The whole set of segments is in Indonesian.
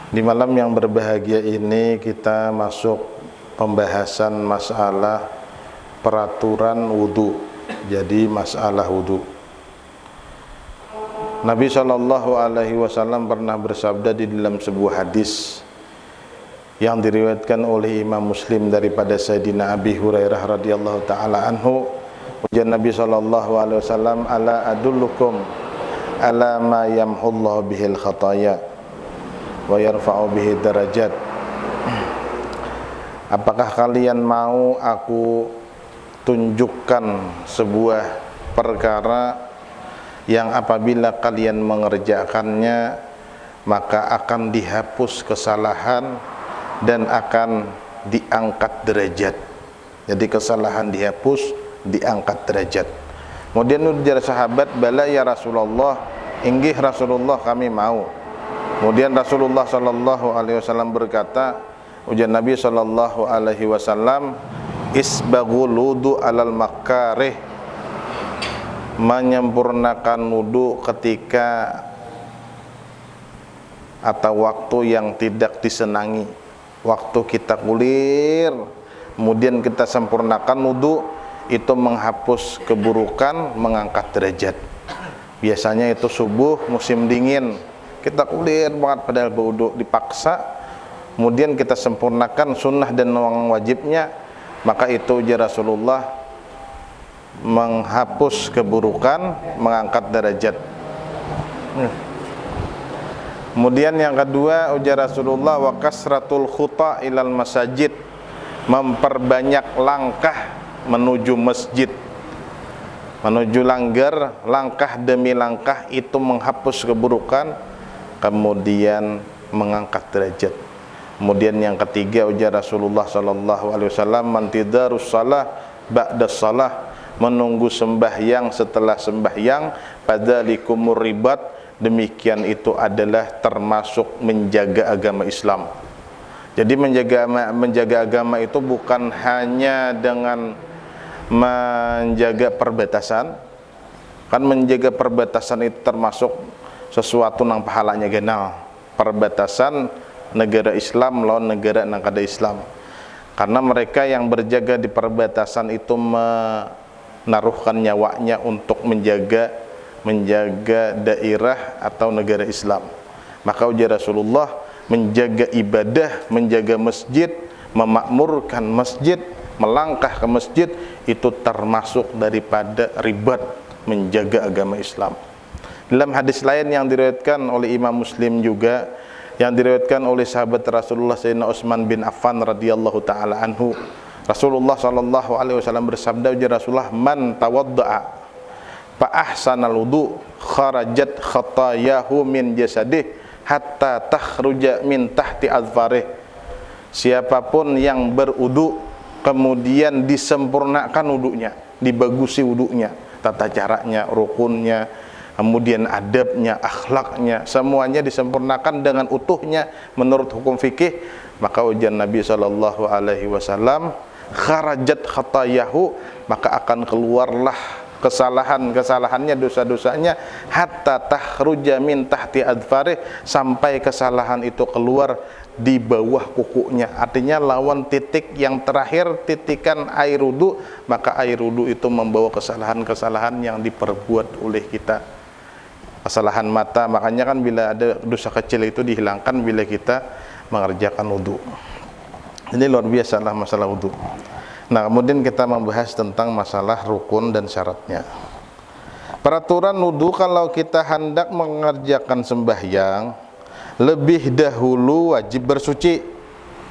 Di malam yang berbahagia ini kita masuk pembahasan masalah peraturan wudu. Jadi masalah wudu. Nabi SAW pernah bersabda di dalam sebuah hadis yang diriwayatkan oleh Imam Muslim daripada Sayyidina Abi Hurairah radhiyallahu taala anhu. Ujar Nabi SAW, ala adullukum ala ma yamhullahu bihil khataya wa yarfa'u bihi darajat. Apakah kalian mau aku tunjukkan sebuah perkara yang apabila kalian mengerjakannya maka akan dihapus kesalahan dan akan diangkat derajat. Jadi kesalahan dihapus, diangkat derajat. Kemudian ujar sahabat, bala ya Rasulullah, inggih Rasulullah kami mau. Kemudian Rasulullah SAW berkata, ujar Nabi SAW, isbaghul wudu alal makarih, menyempurnakan wudu ketika atau waktu yang tidak disenangi. Waktu kita kulir, kemudian kita sempurnakan wudu, itu menghapus keburukan, mengangkat derajat. Biasanya itu subuh musim dingin, kita kulir banget padahal berwudu dipaksa, kemudian kita sempurnakan sunnah dan wajibnya, maka itu ujar Rasulullah menghapus keburukan, mengangkat derajat. Kemudian yang kedua ujar Rasulullah, wa kasratul khuta ilal masajid, memperbanyak langkah menuju masjid. Menuju langkah demi langkah itu menghapus keburukan, kemudian mengangkat derajat. Kemudian yang ketiga ujar Rasulullah SAW, mantidarus salah ba'da salah, menunggu sembahyang setelah sembahyang, padalikumur ribat, demikian itu adalah termasuk menjaga agama Islam. Jadi menjaga agama itu bukan hanya dengan menjaga perbatasan. Kan menjaga perbatasan itu termasuk sesuatu nang pahalanya genal. Perbatasan negara Islam lawan negara nang kada Islam. Karena mereka yang berjaga di perbatasan itu menaruhkan nyawanya untuk menjaga daerah atau negara Islam. Maka ujar Rasulullah, menjaga ibadah, menjaga masjid, memakmurkan masjid, melangkah ke masjid, itu termasuk daripada ribat, menjaga agama Islam. Dalam hadis lain yang diriwayatkan oleh Imam Muslim juga, yang diriwayatkan oleh sahabat Rasulullah Sayyidina Utsman bin Affan radhiyallahu taala anhu, Rasulullah SAW bersabda, ujar Rasulullah, man tawadda'a fa ahsanal wudu kharajat khatayahu min jasadih hatta takhruja min tahti azfarih. Siapapun yang berudu kemudian disempurnakan wudunya, dibagusi wudunya, tata caranya, rukunnya, kemudian adabnya, akhlaknya, semuanya disempurnakan dengan utuhnya menurut hukum fikih, maka ujar Nabi SAW, kharajat khatayahu, maka akan keluarlah kesalahannya, dosa-dosanya, hatta takhruja min tahti adfarih, sampai kesalahan itu keluar di bawah kukunya. Artinya lawan titik yang terakhir, titikan air wudu, maka air wudu itu membawa kesalahan-kesalahan yang diperbuat oleh kita. Kesalahan mata, makanya kan bila ada dosa kecil itu dihilangkan bila kita mengerjakan wudu. Ini luar biasa lah masalah wudu. Nah, kemudian kita membahas tentang masalah rukun dan syaratnya. Peraturan wudu, kalau kita hendak mengerjakan sembahyang, lebih dahulu wajib bersuci.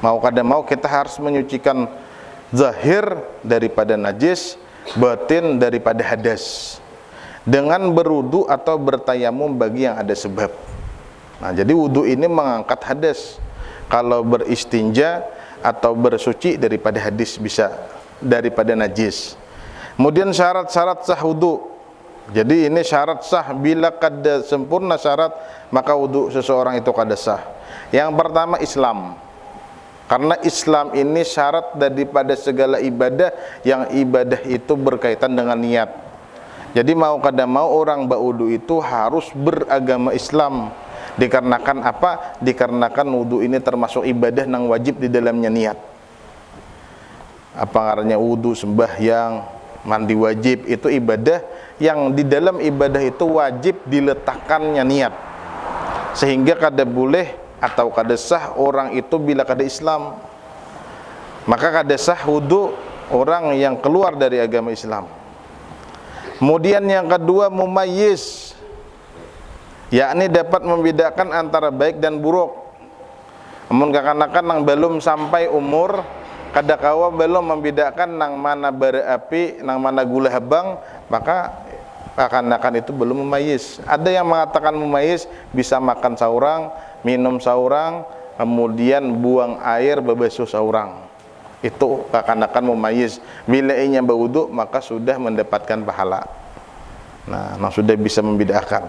Mau kada mau kita harus menyucikan zahir daripada najis, batin daripada hadas, dengan berwudu atau bertayamum bagi yang ada sebab. Nah, jadi wudu ini mengangkat hadas. Kalau beristinja atau bersuci daripada hadis, bisa daripada najis. Kemudian syarat-syarat sah wudu. Jadi ini syarat sah, bila kada sempurna syarat maka wudu seseorang itu kada sah. Yang pertama Islam. Karena Islam ini syarat daripada segala ibadah, yang ibadah itu berkaitan dengan niat. Jadi mau kada mau orang baudu itu harus beragama Islam. Dikarenakan apa? Dikarenakan wudu ini termasuk ibadah nang wajib di dalamnya niat. Apa ngarannya wudu, sembahyang, mandi wajib, itu ibadah yang di dalam ibadah itu wajib diletakkannya niat. Sehingga kada boleh atau kada sah orang itu bila kada Islam. Maka kada sah wudu orang yang keluar dari agama Islam. Kemudian yang kedua, mumayyiz, yakni dapat membedakan antara baik dan buruk. Namun kekanakan nang belum sampai umur, kada kawa belum membedakan nang mana bara api, nang mana gula habang, maka kekanakan itu belum mumayyiz. Ada yang mengatakan mumayyiz bisa makan saurang, minum saurang, kemudian buang air bebesuh saurang. Itu kekanakan mumayyiz. Bila ianya berwudu maka sudah mendapatkan pahala. Nah, sudah bisa membedakan.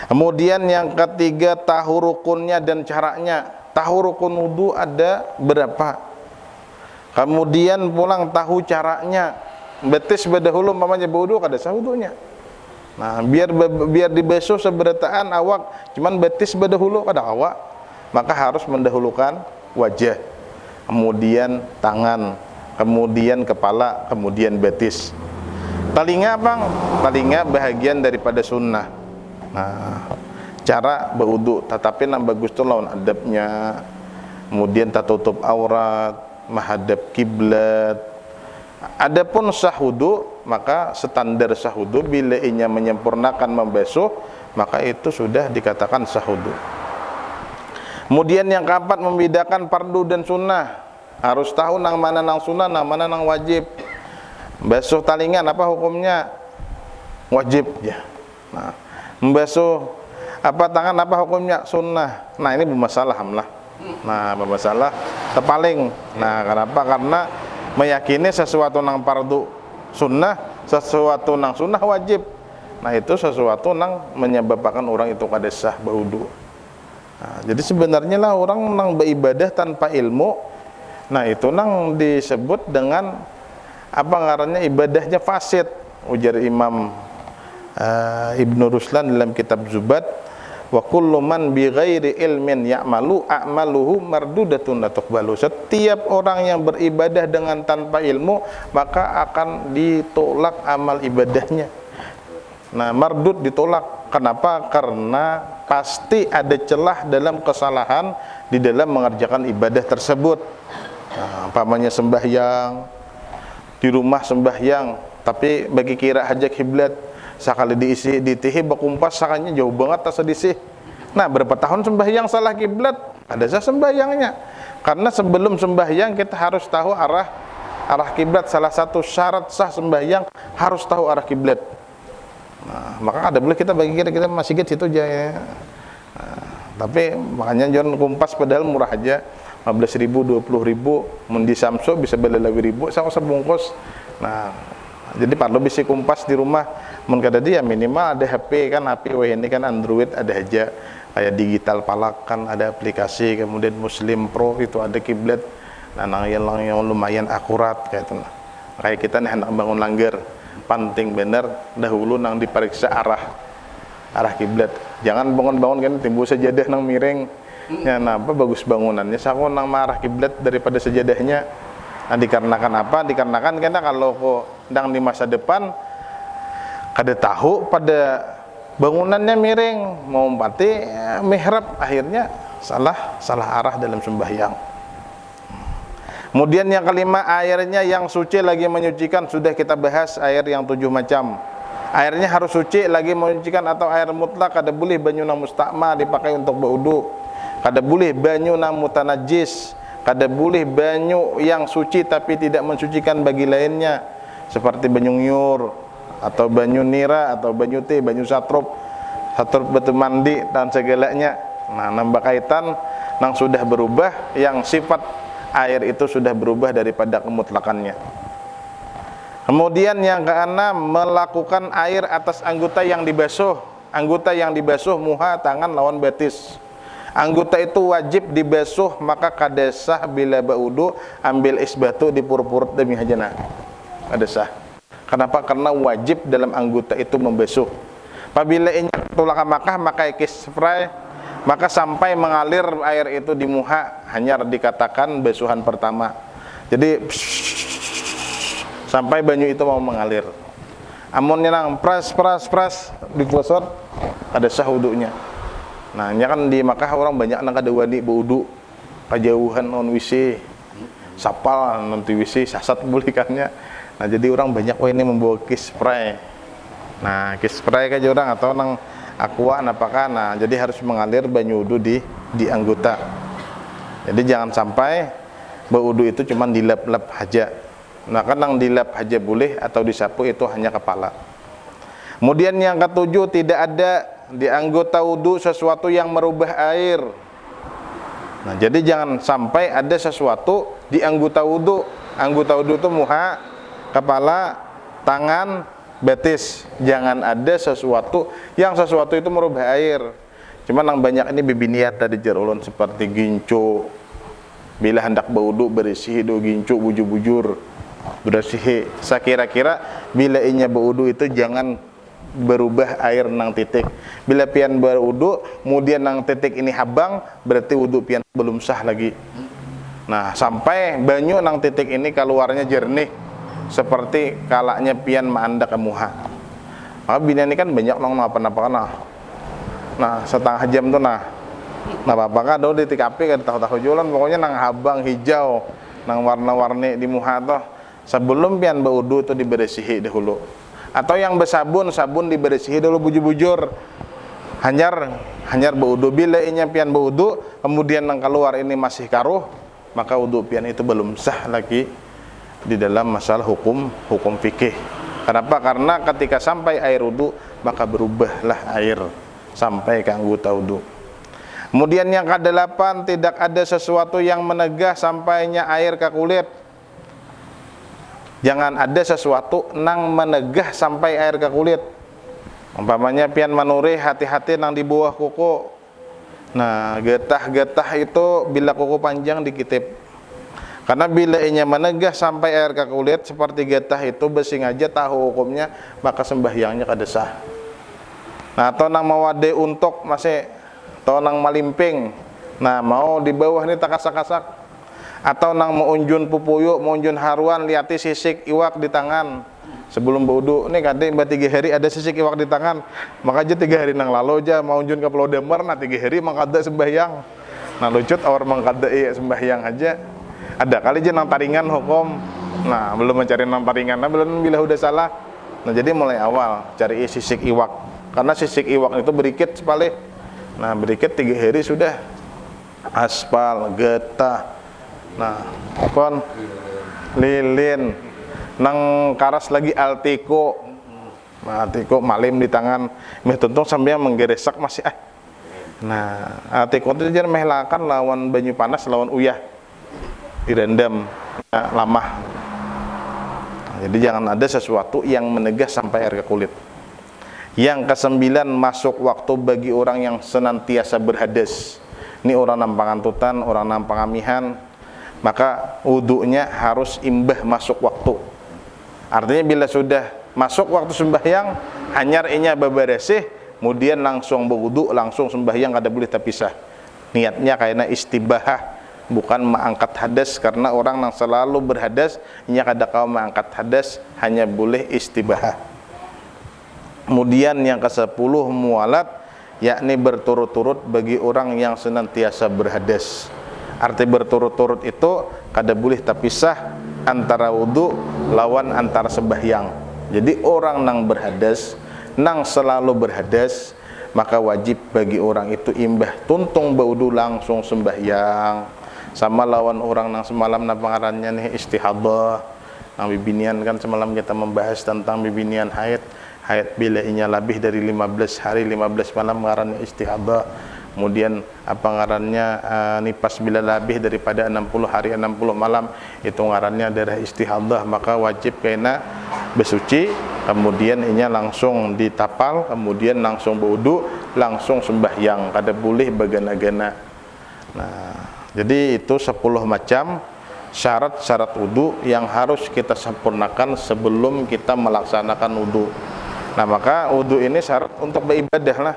Kemudian yang ketiga, tahu rukunnya dan caranya. Tahu rukun wudu ada berapa. Kemudian pulang tahu caranya. Betis berdahulu mamanya berwudu kada sah wudunya. Nah, biar dibasuh seberataan awak, cuman betis berdahulu kada awak, maka harus mendahulukan wajah, kemudian tangan, kemudian kepala, kemudian betis. Telinga bang, telinga bahagian daripada sunnah. Nah, cara berwudu, tetapi yang bagus itu lawan adabnya. Kemudian tak tutup aurat, menghadap kiblat. Adapun sah wudu, maka standar sah wudu bila inya menyempurnakan membasuh, maka itu sudah dikatakan sah wudu. Kemudian yang keempat, membedakan fardu dan sunnah. Harus tahu nang mana nang sunnah, nang mana nang wajib. Basuh talingan apa hukumnya? Wajib ya. Nah, membasuh apa tangan apa hukumnya? Sunnah. Nah, ini bermasalah hamlah. Nah, bermasalah tepaling. Nah, kenapa? Karena meyakini sesuatu nang fardu sunnah, sesuatu nang sunnah wajib. Nah, itu sesuatu nang menyebabkan orang itu kada sah berwudu. Nah, jadi sebenarnya lah orang nang beribadah tanpa ilmu, nah itu nang disebut dengan apa ngarannya ibadahnya fasid. Ujar Imam Ibnu Ruslan dalam kitab Zubat, wa kullu man bi ghairi ilmin ya'malu a'maluhu mardudatun la tuqbalu. Setiap orang yang beribadah dengan tanpa ilmu maka akan ditolak amal ibadahnya. Nah, mardud ditolak. Kenapa? Karena pasti ada celah dalam kesalahan di dalam mengerjakan ibadah tersebut. Nah, umpamanya sembahyang, di rumah sembahyang, tapi bagi kira hajat kiblat, sekali diisi ditihi bakumpas sakanya jauh banget tak sedisih. Nah, berapa tahun sembahyang salah kiblat, ada sah sembahyangnya. Karena sebelum sembahyang kita harus tahu arah kiblat. Salah satu syarat sah sembahyang harus tahu arah kiblat. Nah, maka ada boleh kita bagi kita masih gitu situ aja ya. Nah, tapi makanya jangan kumpas padahal murah aja, 15.000, 20.000, mundi Samsu bisa beli lebih ribu sama sebungkus. Nah, jadi perlu bisa kumpas di rumah. Mun kada dia minimal ada HP kan, HP ini kan Android ada aja, kayak digital palak kan ada aplikasi, kemudian Muslim Pro itu ada kiblat. Nah, yang lumayan akurat kayak itu. Kayak kita nih hendak bangun langgar, penting bener dahulu nang diperiksa arah kiblat. Jangan bangun-bangun kan timbul sajadah nang miring. Ya, napa bagus bangunannya sako nang marah kiblat daripada sejadahnya. Nah, dikarenakan apa? Dikarenakan karena kalau kok ndang di masa depan kada tahu pada bangunannya miring, mau mati mihrab, akhirnya salah arah dalam sembahyang. Kemudian yang kelima, airnya yang suci lagi menyucikan. Sudah kita bahas air yang 7 macam. Airnya harus suci lagi menyucikan atau air mutlak. Kada boleh banyu nang mustakma dipakai untuk berwudu. Kada boleh banyu nang mutanajis. Kada boleh banyu yang suci tapi tidak mensucikan bagi lainnya, seperti banyu nyur atau banyu nira atau banyu teh, banyu satrup batu mandi dan segalanya. Nah, nambah kaitan nang sudah berubah, yang sifat air itu sudah berubah daripada kemutlakannya. Kemudian yang keenam, melakukan air atas anggota yang dibasuh. Anggota yang dibasuh muha, tangan lawan betis. Anggota itu wajib dibasuh, maka kada sah bila berwudu ambil isbatu di purpurut demi hajana. Kada sah. Kenapa? Karena wajib dalam anggota itu membasuh. Apabila inya tulak Makkah maka spray maka sampai mengalir air itu di muha hanya dikatakan basuhan pertama. Jadi sampai banyu itu mau mengalir. Amunnya nang pras digosot ada sah wudunya. Nah, nya kan di Makkah orang banyak nang kada wani berwudu kajauhan non WC. Sapal nanti WC sasat bulikannya. Nah, jadi orang banyak ini membawa kiss spray. Nah, kiss spray kayak orang atau nang aqua apakah. Nah, jadi harus mengalir banyu wudu di anggota. Jadi jangan sampai berwudu itu cuma dilap-lap aja. Nah, kan yang dilap aja boleh atau disapu itu hanya kepala. Kemudian yang ketujuh, tidak ada di anggota wudu sesuatu yang merubah air. Nah, jadi jangan sampai ada sesuatu di anggota wudu. Anggota wudu itu muha, kepala, tangan, betis. Jangan ada sesuatu itu merubah air. Cuman yang banyak ini bibiniat tadi jerulun seperti gincu. Bila hendak berwudu bersih do gincu bujur-bujur. Bersih. Saya kira-kira bila inya berwudu itu jangan berubah air nang titik. Bila pian berwudu kemudian nang titik ini habang, berarti wudu pian belum sah lagi. Nah, sampai banyu nang titik ini keluarnya jernih seperti kalaknya pian maanda ke muha. Maka bina ini kan banyak nang apa-apa nah setengah jam tuh nah apa-apa do di TKP kan tahu-tahu jualan pokoknya nang habang hijau nang warna-warni di muha tuh. Sebelum pian berwudu itu dibersihi dahulu. Atau yang bersabun, sabun dibersihi dulu bujur-bujur. Hanyar berwudu. Bila inya pian berwudu, kemudian yang keluar ini masih karuh, maka wudu pian itu belum sah lagi di dalam masalah hukum fikih. Kenapa? Karena ketika sampai air wudu, maka berubahlah air sampai ke anggota wudu. Kemudian yang ke-8, tidak ada sesuatu yang menegah sampainya air ke kulit. Jangan ada sesuatu nang menegah sampai air ke kulit. Umpamanya pian manuri, hati-hati nang di bawah kuku. Nah, getah-getah itu bila kuku panjang dikitip. Karena bila inya menegah sampai air ke kulit seperti getah itu besi aja tahu hukumnya, maka sembahyangnya kada sah. Nah, atau nang mawade untuk masih atau nang malimping. Nah, mau di bawah ini takasak-kasak. Atau nang meunjun pupuyuk, meunjun haruan, liati sisik iwak di tangan sebelum berwudu. Ini kadang 3 hari ada sisik iwak di tangan, maka aja 3 hari nang lalu aja meunjun ke Pulau Damar, nah 3 hari mangkada sembahyang. Nah lucut awar mangkada sembahyang aja. Ada kali aja nang taringan hukum. Nah belum mencari nang taringan, nah belum bila udah salah. Nah jadi mulai awal cari sisik iwak, karena sisik iwak itu berikit sepalik. Nah berikit 3 hari sudah aspal, getah. Nah, kon lilin nang karas lagi altiko. Nah, altiko malim di tangan. Meh tuntung sambil menggeresak masih Nah, altiko itu jangan mehelakan lawan banyu panas lawan uyah. Direndam lama. Nah, jadi jangan ada sesuatu yang menegah sampai air ke kulit. Yang ke-9, masuk waktu bagi orang yang senantiasa berhadas. Ini orang nampangan tutan, orang nampang amihan. Maka wudunya harus imbah masuk waktu. Artinya bila sudah masuk waktu sembahyang, hanyar inya babaresih, kemudian langsung berwudu, langsung sembahyang, kada boleh terpisah. Niatnya kayaknya istibahah, bukan mengangkat hadas, karena orang yang selalu berhadas, inya kada kau mengangkat hadas, hanya boleh istibahah. Kemudian yang ke-10, mualat, yakni berturut-turut bagi orang yang senantiasa berhadas. Arti berturut-turut itu kada boleh terpisah antara wudu lawan antara sembahyang. Jadi orang nang berhadas, nang selalu berhadas, maka wajib bagi orang itu imbah tuntung berwudu langsung sembahyang. Sama lawan orang nang semalam nang pengarannya nih istihadah. Nang bibinian kan semalam kita membahas tentang bibinian haid bila inya lebih dari 15 hari 15 malam ngarannya istihadah. Kemudian apa ngarannya nipas bila lebih daripada 60 hari 60 malam itu ngarannya darah istihadah, maka wajib kena bersuci, kemudian inya langsung ditapal, kemudian langsung berwudu, langsung sembahyang, kada boleh bagana-gana. Nah, jadi itu 10 macam syarat-syarat wudu yang harus kita sempurnakan sebelum kita melaksanakan wudu. Nah, maka wudu ini syarat untuk beribadah lah.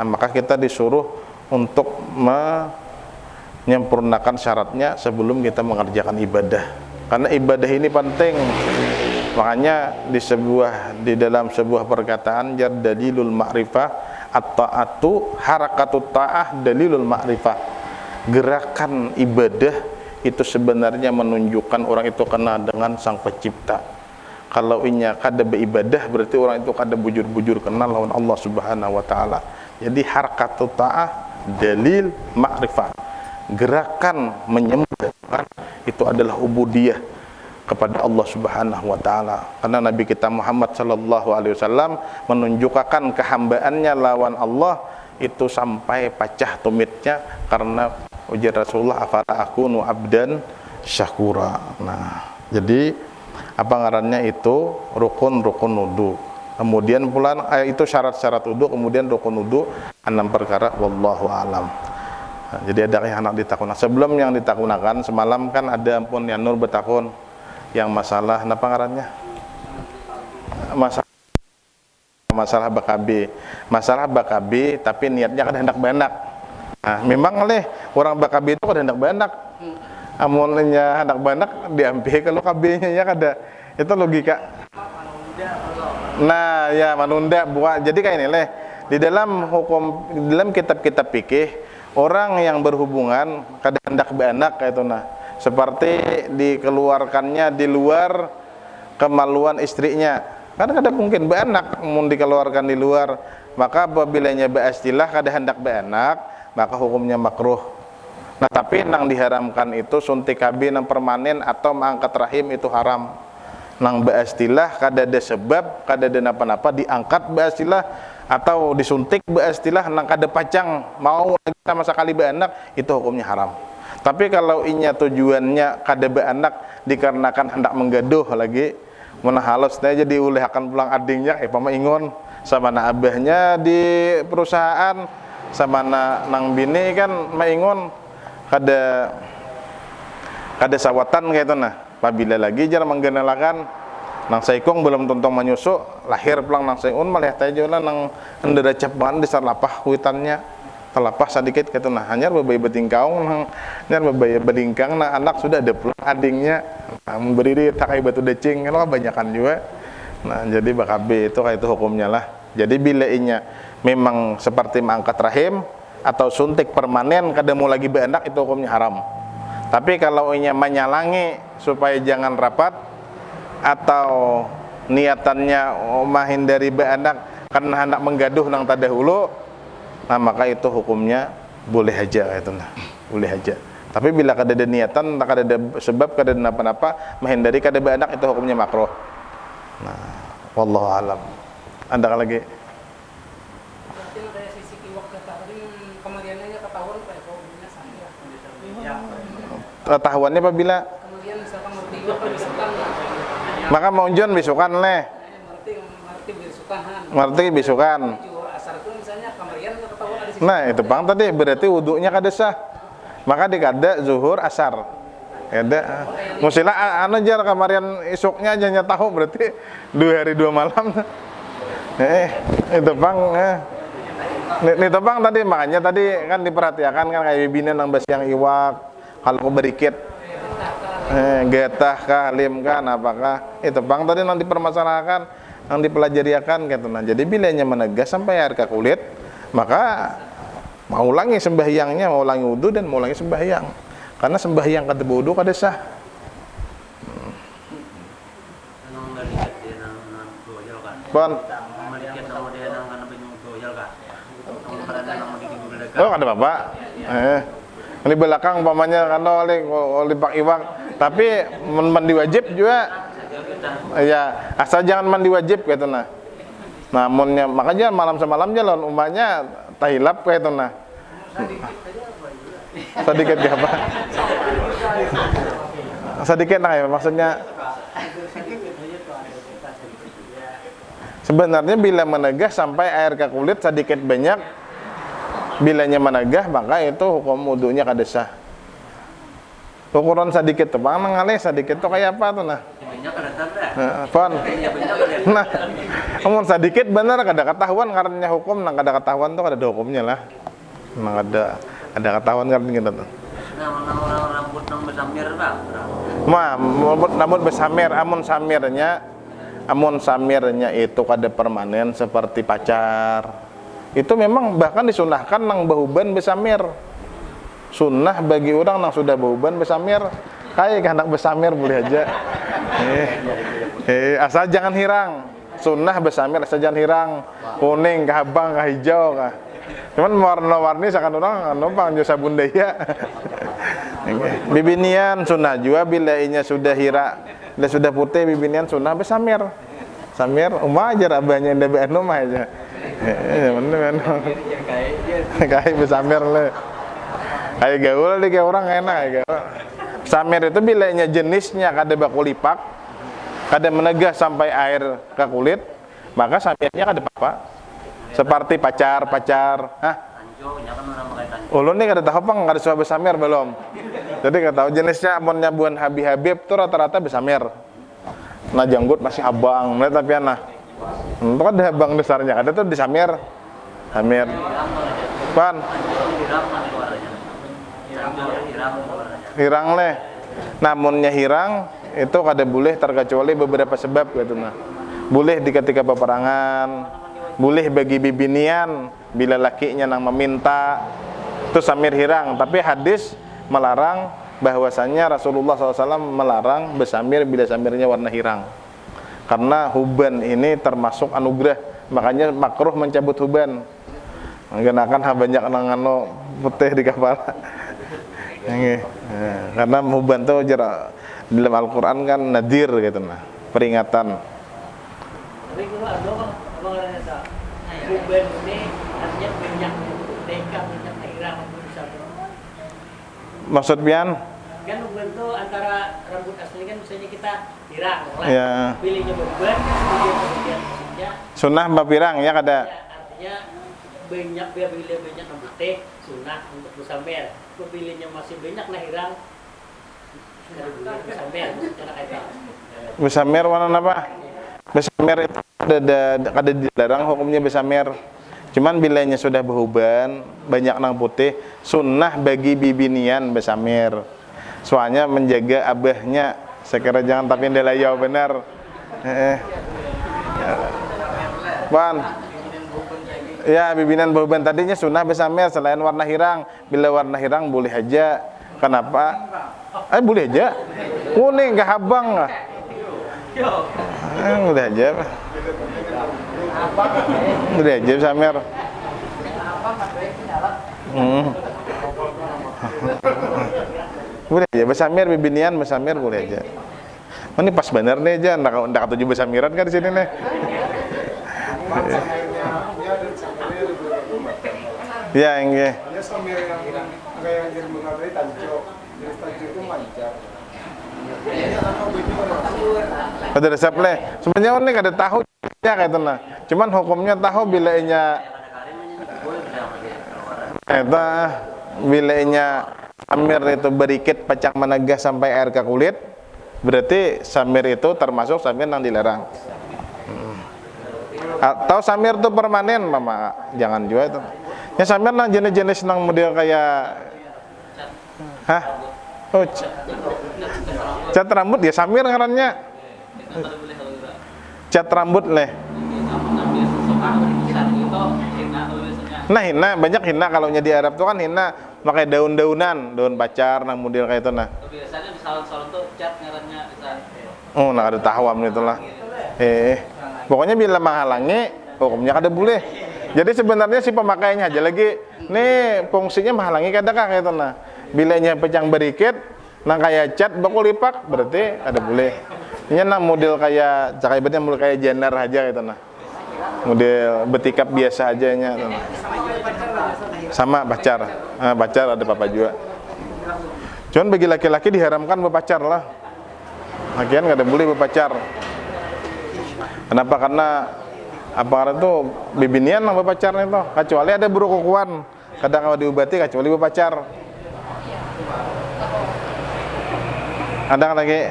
Nah, maka kita disuruh untuk menyempurnakan syaratnya sebelum kita mengerjakan ibadah. Karena ibadah ini penting. Makanya di dalam sebuah perkataan jar dalilul ma'rifah at-ta'atu harakatut ta'ah dalilul ma'rifah. Gerakan ibadah itu sebenarnya menunjukkan orang itu kenal dengan Sang Pencipta. Kalau inya kada beribadah berarti orang itu kada bujur-bujur kenal lawan Allah Subhanahu wa taala. Jadi harakatut ta'ah dalil ma'rifah. Gerakan menyembah itu adalah ubudiyah kepada Allah Subhanahu wa taala. Karena Nabi kita Muhammad sallallahu alaihi wasallam menunjukkan kehambaannya lawan Allah itu sampai pecah tumitnya karena ujar Rasulullah afala akunu abdan syakura. Nah, jadi apa ngarannya itu rukun-rukun wudu. Kemudian pula itu syarat-syarat wudu, kemudian rukun wudu 6 perkara wallahu alam. Nah, jadi ada yang anak ditakun. Sebelum yang ditakunakan semalam kan ada ampun yang Nur bertakun yang masalah apa ngarannya? Masalah bakabi. Masalah bakabi tapi niatnya kan hendak benak. Nah, memang oleh orang bakabi itu kan hendak benak. Amunnya hendak benak diambil kalau KB-nya ya kada. Itu logika. Nah, ya menunda buat. Jadi kayak ini leh. Di dalam hukum di dalam kitab-kitab fikih orang yang berhubungan kada hendak benak kayak itu nah. Seperti dikeluarkannya di luar kemaluan istrinya. Kan kada mungkin beanak mun dikeluarkan di luar. Maka apabila beristilah kada hendak beanak, maka hukumnya makruh. Nah, tapi nang diharamkan itu suntik KB nang permanen atau mengangkat rahim itu haram. Nang beristilah kada ada sebab, kada ada napa-napa diangkat beristilah atau disuntik beristilah nang kada pacang mau lagi sama sekali beanak itu hukumnya haram. Tapi kalau inya tujuannya kada beanak dikarenakan hendak menggaduh lagi, mun halus jadi oleh akan pulang adingnya pamaingon sama na abahnya di perusahaan sama nang bini kan maingon kada sawatan kayak itu nah. Apabila lagi jangan menggenalakan nang saikong belum tontong menyusu lahir pulang nang saiun malah tajo lah nang endera cepan di sarlapah kuitannya telapah sedikit gitu nah hanya bebai betingkaung nang hanya bebai belingkang nah anak sudah ada pulang adingnya nah, berdiri tak kayak batu decing kan kebanyakan juga. Nah, jadi bakabe itu kayak itu hukumnya lah. Jadi bila inya memang seperti mengangkat rahim atau suntik permanen kada mau lagi beanak itu hukumnya haram. Tapi kalau inya menyalangi supaya jangan rapat atau niatannya menghindari beanak karena hendak menggaduh nang tadahulu, nah maka itu hukumnya boleh aja itu nah, boleh aja. Tapi bila kada ada niatan, kada ada sebab, kada ada napa-napa menghindari kada beanak itu hukumnya makruh. Nah, wallahu alam. Anda lagi? Berarti dari sisi kiwak tadi kemudiannya ketahuan Pak hukumnya Ketahuannya apabila kemudian misalkan ngerti kiwak bisukan. Maka maunjon bisukan leh. Ngerti bisukan. Ngerti bisukan. Asar itu misalnya kemarian ketahuan ada sisi. Nah, itu bang tadi berarti wudunya kada sah. Maka dikada zuhur asar. Kada. Musila anu jar kemarian isuknya aja tahu berarti 2 hari 2 malam. Itu bang. Itu bang tadi makanya tadi kan diperhatikan kan kayak bibina nang bas yang iwak kalau berikit getah kah lim kan apakah itu bang tadi nanti dipermasalahkan yang dipelajari akan gitu nah. Jadi bilanya menegas sampai air ke kulit maka mau ulangi sembahyangnya, mau ulangi wudu dan mau ulangi sembahyang. Karena sembahyang kada wudu kada sah. Pon. Oh, ada Bapak. Ini belakang umpamanya kan oleh Pak Iwak, tapi mandi wajib juga. Ya, asal jangan mandi wajib gitu nah. Namunnya makanya malam semalam jalan umpamanya tahilap kayak itu nah. Sedikit ya apa? Sedikit nah ya maksudnya. Sebenarnya bila menegah sampai air ke kulit sedikit banyak, bilanya menegah maka itu hukum wudunya kada sah. Ukuran sedikit tuh, bang ngalih sedikit tuh kayak apa tuh nah? Pon. Nah, umur sedikit benar kada ketahuan karena hukum nang kada ketahuan tuh kada ada hukumnya lah. Memang ada ketahuan kan gitu tuh. Nah, orang rambut nang besamir Bang. Rambut besamir, amun samirnya itu kada permanen seperti pacar. Itu memang bahkan disunahkan nang bahuban besamir. Sunnah bagi orang nang sudah bahuban besamir. Kayak anak besamir boleh aja. Asal jangan hirang. Sunnah besamir asal jangan hirang. Kuning, kah abang, kah hijau, kah. Cuman warna-warni seakan orang numpang jual sabun daya. Bibinian sunnah juga bila inya sudah hira, bila sudah putih bibinian sunnah besamir. Samir umah aja abahnya nda be anu mah aja. Bener. Kayak besamir le. Kayak gaul deh kayak orang enak kayak. Samir itu bila inya jenisnya kada bakulipak, kada menegah sampai air ke kulit, maka samirnya kada apa-apa. Seperti pacar. Hah? Tanjo, nya kan orang pakai tanjo. Ulun nih kada tahu pang, kada suka besamir belum. Jadi kada tahu jenisnya amunnya buan Habib tuh rata-rata besamir. Nah janggut masih abang, nah tapi nah. Itu kan ada abang besarnya, ada tuh disamir. Samir. Pan. Hirang leh. Namunnya hirang itu kada boleh terkecuali beberapa sebab gitu nah. Boleh di ketika peperangan. Boleh bagi bibinian bila lakinya nang meminta itu samir hirang, tapi hadis melarang bahwasanya Rasulullah SAW melarang besamir bila samirnya warna hirang karena huban ini termasuk anugerah, makanya makruh mencabut huban menggunakan banyak nang putih di kepala. Karena huban itu dalam Al-Quran kan nadir gitu nah, peringatan. Tapi kalau ada abang rasa huban ini artinya banyak deka banyak irang bisa. Maksud pian? Kan huban itu antara rambut asli kan misalnya kita pirang lah. Ya. Pilihnya beban, kemudian maksudnya Sunnah bapirang ya kada. artinya banyak bila banyak rambut teh sunnah untuk besamir. Pilihnya masih banyak nah irang besamir cara kata. Besamir warna apa? Besamir itu ada dilarang hukumnya besamir. Cuman bilanya sudah behuban, banyak nang putih, sunnah bagi bibinian besamir. Soalnya menjaga abahnya. Sekira jangan tapi ndelayau benar. Wan. Ya, bibinan behuban tadinya sunnah besamir selain warna hirang. Bila warna hirang boleh aja. Kenapa? Boleh aja. Kuning gak habang lah. Udah aja. Udah aja besamir. Boleh aja besamir bibinian besamir boleh aja. Ini pas bener nih aja, ndak ketujuh besamiran kan di sini nih. Ya, enggak. Ya samir yang kayak yang mengadai tanjo. Jadi tanjo itu mancar. Ada resep leh. Sebenarnya ini kada tahu ya kayak itu nah. Cuman hukumnya tahu bila inya bila inya samir itu berikit pacang menegah sampai air ke kulit, berarti samir itu termasuk samir yang dilarang. Atau samir itu permanen, mama jangan juga itu. Ya samir nang jenis-jenis nang model kayak cat rambut ya samir ngarannya. Cat rambut leh. Nah hina banyak hina kalau di Arab tuh kan hina pakai daun-daunan, daun pacar nang model kayak itu nah. Biasanya di salon-salon tuh cat ngarannya bisa. Oh nah ada tahwam itulah. Pokoknya bila menghalangi hukumnya kada boleh. Jadi sebenarnya si pemakainya aja lagi nih fungsinya menghalangi kadang kayak itu nah. Bilanya pecang berikit nang kayak cat bakul lipak berarti ada boleh. Ini nang model kayak cakai betnya model kayak jenar aja gitu nah. Model betikap biasa aja nya. Sama pacar. Pacar ada papa juga. Cuman bagi laki-laki diharamkan berpacar lah. Lakian enggak ada boleh berpacar. Kenapa? Karena apa itu bibinian nang berpacarnya itu. Kecuali ada buruk kukuan. Kadang kalau diobati kecuali berpacar. Ada lagi.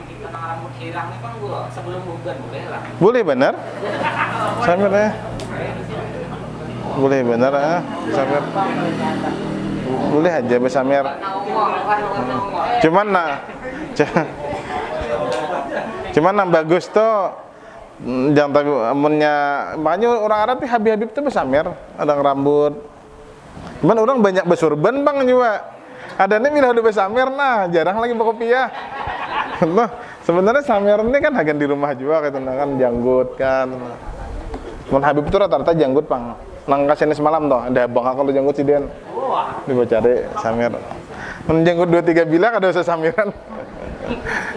Kita rambut hirang ini kan gua sebelum hujan boleh lah. Boleh bener. Samir ya. Boleh bener besamir. Boleh aja besamir. Cuman cuman bagus tuh jangan tapi amunnya makanya orang Arab tuh Habib tuh besamir, ada rambut. Cuman orang banyak besurban bang juga. Ada nih milah udah besamir nah, jarang lagi berkopiah. Nah, sebenarnya samir ini kan hagan di rumah juga kayak kan janggut kan. Mun Habib itu rata-rata janggut pang. Nang kasih semalam toh, ada bang kalau janggut sih Den. Dibawa cari samir. Mun janggut 2-3 bila kada usah samiran.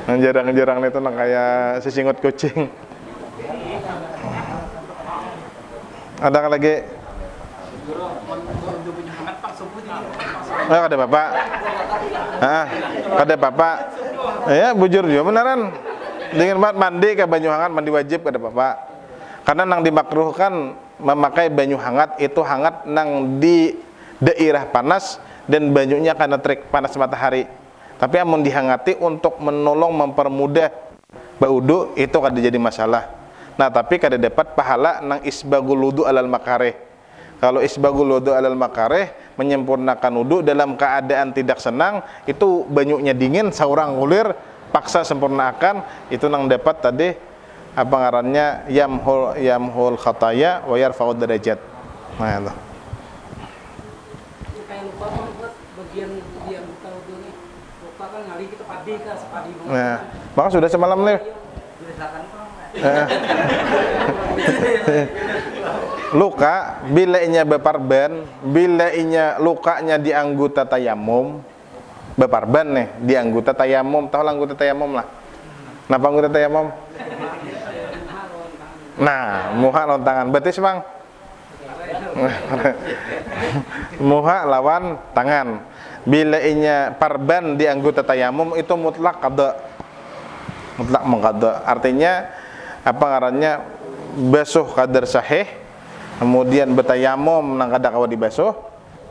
Nang jarang-jarang itu nang kayak sesingut kucing. Ada lagi? Ada bapak. Ada bapak. Ya bujur juga beneran. Dengan mandi ke banyu hangat, mandi wajib kada bapak. Karena nang dimakruhkan memakai banyu hangat itu hangat nang di daerah panas dan banyunya karena terik panas matahari. Tapi amun dihangati untuk menolong mempermudah baudu itu kada jadi masalah. Nah, tapi kada dapat pahala nang isbagul wudu alal makarih. Kalau isbagul wudu alal makarih menyempurnakan wudu dalam keadaan tidak senang, itu banyunya dingin, saurang ngulir, paksa sempurnakan, itu nang dapat tadi apa ngarannya yamhul khataya wa yarfa'ud darajat. Nah, itu. Kayak lupa buat bagian dia luka wudu nih. Luka kan ngali kita padi kan sepadi. Nah, maka sudah semalam nih. Luka bila inya beparban, bila inya lukanya di anggota tayamum, beparban nih di anggota tayamum, tahu anggota tayamum lah. Napa anggota tayamum? Nah, muha lawan tangan. Betis bang. Muha lawan tangan. Bila inya parban di anggota tayamum itu mutlak qada. Mutlak mengqada. Artinya apa ngarannya? Basuh kadar sahih, kemudian bertayamum nang kada kawa dibasuh,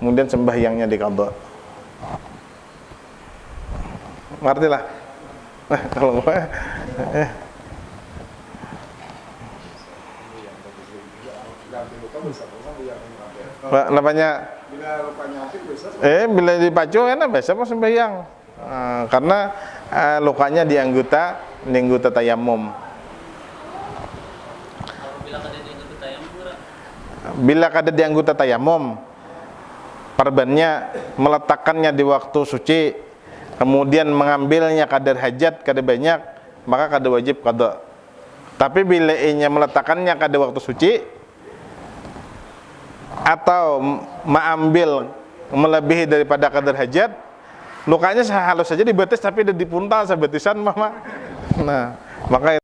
kemudian sembahyangnya diqada. Ngerti lah. Kalau namanya bila dipacu enak biasa mau sembahyang. Karena lukanya di anggota tayamum. Bila kada di anggota tayamum, perbannya meletakkannya di waktu suci, kemudian mengambilnya kadar hajat kada banyak, maka kada wajib qada. Tapi bila inya meletakkannya kada waktu suci atau mengambil melebihi daripada kadar hajat, lukanya halus saja dibetis tapi ada dipuntal sebetisan mama. Nah, maka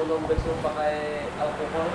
Belum besok pakai alkohol.